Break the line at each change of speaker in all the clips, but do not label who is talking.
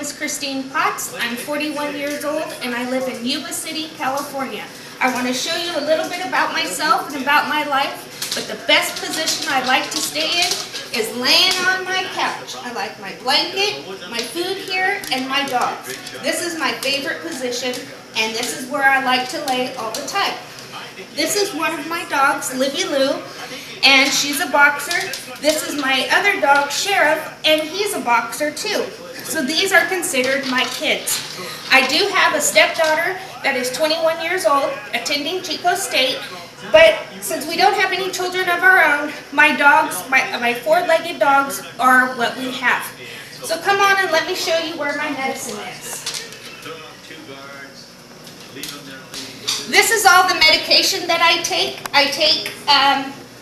is Christine Potts. I'm 41 years old and I live in Yuba City, California. I want to show you a little bit about myself and about my life, but the best position I like to stay in is laying on my couch. I like my blanket, my food here, and my dogs. This is my favorite position, and this is where I like to lay all the time. This is one of my dogs, Livy Lou, and she's a boxer. This is my other dog, Sheriff, and he's a boxer too. So these are considered my kids. I do have a stepdaughter that is 21 years old, attending Chico State, but since we don't have any children of our own, my dogs, my four-legged dogs are what we have. So come on and let me show you where my medicine is. This is all the medication that I take. I take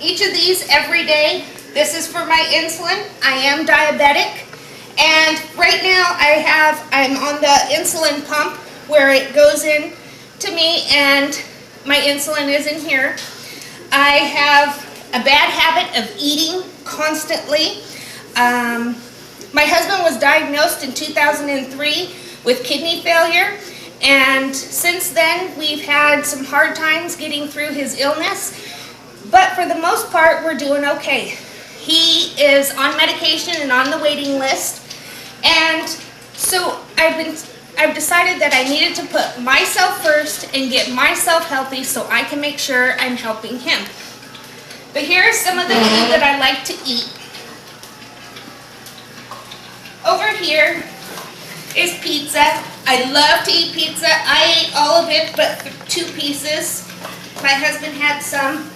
each of these every day. This is for my insulin. I am diabetic. And right now I'm on the insulin pump where it goes in to me and my insulin is in here. I have a bad habit of eating constantly. My husband was diagnosed in 2003 with kidney failure. And since then, we've had some hard times getting through his illness, but for the most part, we're doing okay. He is on medication and on the waiting list, and so I've decided that I needed to put myself first and get myself healthy so I can make sure I'm helping him. But here's some of the food that I like to eat. Over here is pizza. I love to eat pizza. I ate all of it but 2 pieces. My husband had some.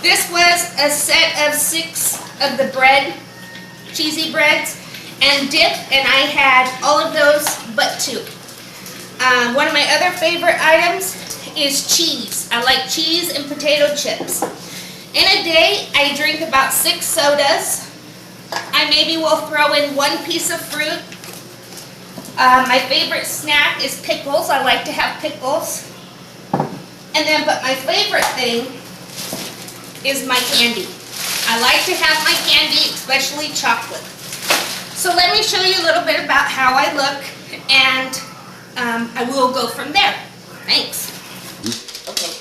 This was a set of 6 of the bread, cheesy breads, and dip, and I had all of those but 2. One of my other favorite items is cheese. I like cheese and potato chips. In a day, I drink about 6 sodas. I maybe will throw in 1 piece of fruit. My favorite snack is pickles. I like to have pickles. But my favorite thing is my candy. I like to have my candy, especially chocolate. So let me show you a little bit about how I look, and I will go from there. Thanks. Okay.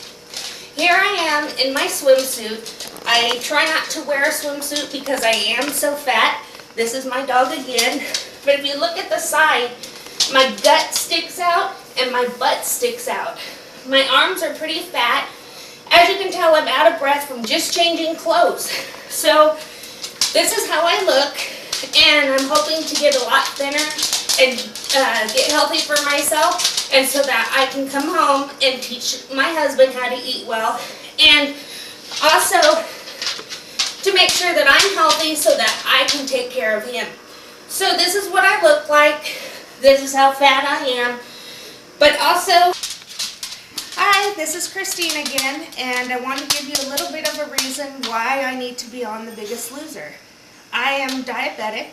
Here I am in my swimsuit. I try not to wear a swimsuit because I am so fat. This is my dog again. But if you look at the side, my gut sticks out and my butt sticks out. My arms are pretty fat. As you can tell, I'm out of breath from just changing clothes. So this is how I look, and I'm hoping to get a lot thinner and get healthy for myself, and so that I can come home and teach my husband how to eat well, and also to make sure that I'm healthy so that I can take care of him. So this is what I look like. This is how fat I am. But also, hi, this is Christine again, and I want to give you a little bit of a reason why I need to be on The Biggest Loser. I am diabetic.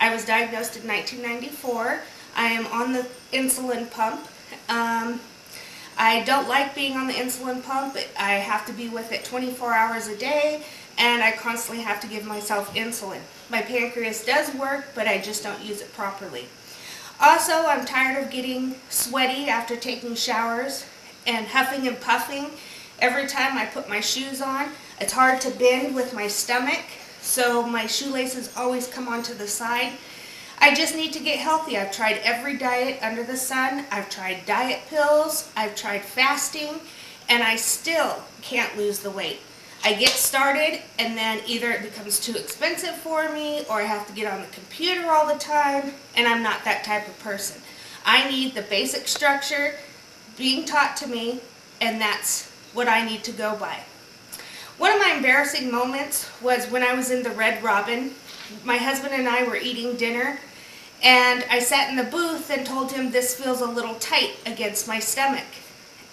I was diagnosed in 1994. I am on the insulin pump. I don't like being on the insulin pump. I have to be with it 24 hours a day, and I constantly have to give myself insulin. My pancreas does work, but I just don't use it properly. Also, I'm tired of getting sweaty after taking showers and huffing and puffing every time I put my shoes on. It's hard to bend with my stomach, so my shoelaces always come onto the side. I just need to get healthy. I've tried every diet under the sun. I've tried diet pills. I've tried fasting, and I still can't lose the weight. I get started, and then either it becomes too expensive for me, or I have to get on the computer all the time, and I'm not that type of person. I need the basic structure being taught to me, and that's what I need to go by. One of my embarrassing moments was when I was in the Red Robin. My husband and I were eating dinner, and I sat in the booth and told him this feels a little tight against my stomach.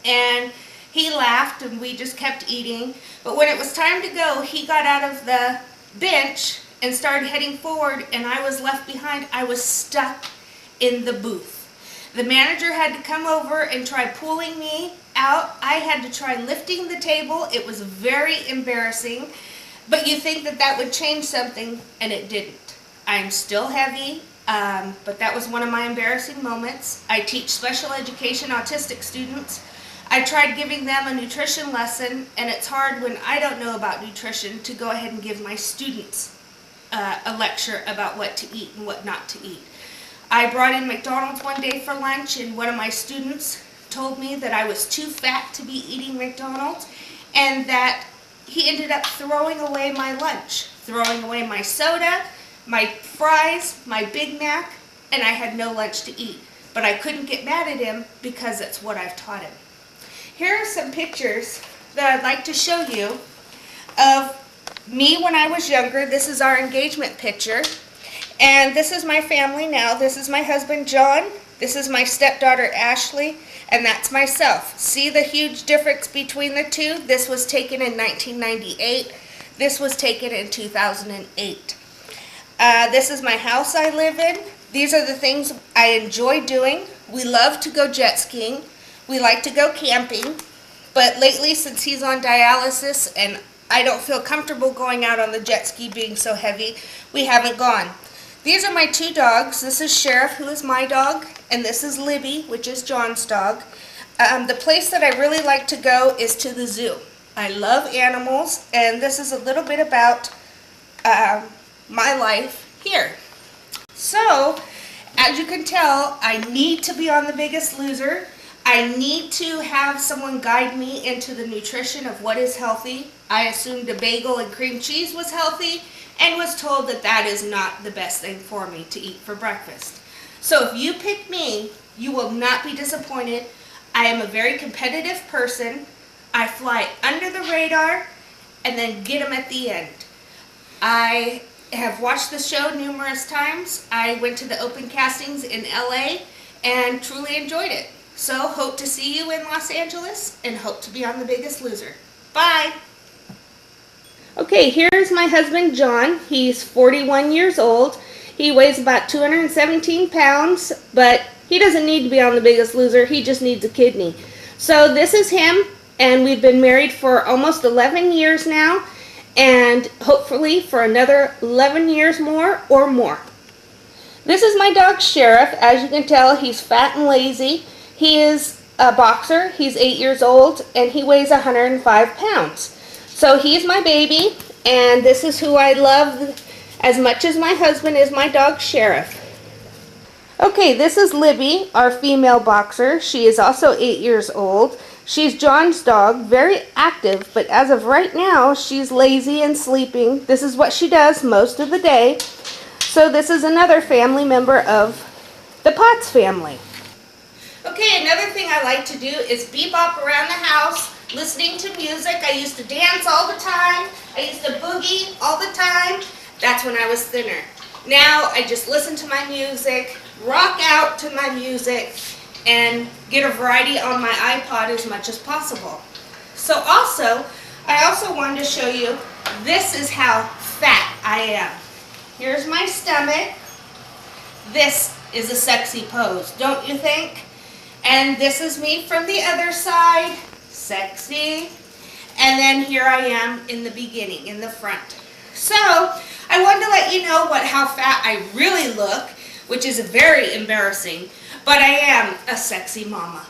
And he laughed and we just kept eating. But when it was time to go, he got out of the bench and started heading forward, and I was left behind. I was stuck in the booth. The manager had to come over and try pulling me out. I had to try lifting the table. It was very embarrassing. But you think that that would change something, and it didn't. I'm still heavy. But that was one of my embarrassing moments. I teach special education autistic students. I tried giving them a nutrition lesson, and it's hard when I don't know about nutrition to go ahead and give my students a lecture about what to eat and what not to eat. I brought in McDonald's one day for lunch, and one of my students told me that I was too fat to be eating McDonald's, and that he ended up throwing away my lunch, throwing away my soda, my fries, my Big Mac, and I had no lunch to eat. But I couldn't get mad at him because that's what I've taught him. Here are some pictures that I'd like to show you of me when I was younger. This is our engagement picture. And this is my family now. This is my husband, John. This is my stepdaughter, Ashley. And that's myself. See the huge difference between the two? This was taken in 1998. This was taken in 2008. This is my house I live in. These are the things I enjoy doing. We love to go jet skiing. We like to go camping. But lately, since he's on dialysis and I don't feel comfortable going out on the jet ski being so heavy, we haven't gone. These are my two dogs. This is Sheriff, who is my dog, and this is Libby, which is John's dog. The place that I really like to go is to the zoo. I love animals, and this is a little bit about my life here. So, as you can tell, I need to be on The Biggest Loser. I need to have someone guide me into the nutrition of what is healthy. I assumed a bagel and cream cheese was healthy, and was told that that is not the best thing for me to eat for breakfast. So if you pick me, you will not be disappointed. I am a very competitive person. I fly under the radar and then get them at the end. I have watched the show numerous times. I went to the open castings in LA and truly enjoyed it. So hope to see you in Los Angeles and hope to be on The Biggest Loser. Bye! Okay, here's my husband, John. He's 41 years old. He weighs about 217 pounds, but he doesn't need to be on The Biggest Loser. He just needs a kidney. So this is him, and we've been married for almost 11 years now, and hopefully for another 11 years more or more. This is my dog, Sheriff. As you can tell, he's fat and lazy. He is a boxer. He's 8 years old, and he weighs 105 pounds. So he's my baby, and this is who I love as much as my husband is my dog, Sheriff. Okay, this is Libby, our female boxer. She is also 8 years old. She's John's dog, very active, but as of right now, she's lazy and sleeping. This is what she does most of the day. So this is another family member of the Potts family. Okay, another thing I like to do is bebop around the house, listening to music. I used to dance all the time. I used to boogie all the time. That's when I was thinner. Now I just listen to my music, rock out to my music, and get a variety on my iPod as much as possible. So I also wanted to show you, this is how fat I am. Here's my stomach. This is a sexy pose, don't you think? And this is me from the other side. Sexy. And then here I am in the beginning, in the front. So, I wanted to let you know how fat I really look, which is very embarrassing, but I am a sexy mama.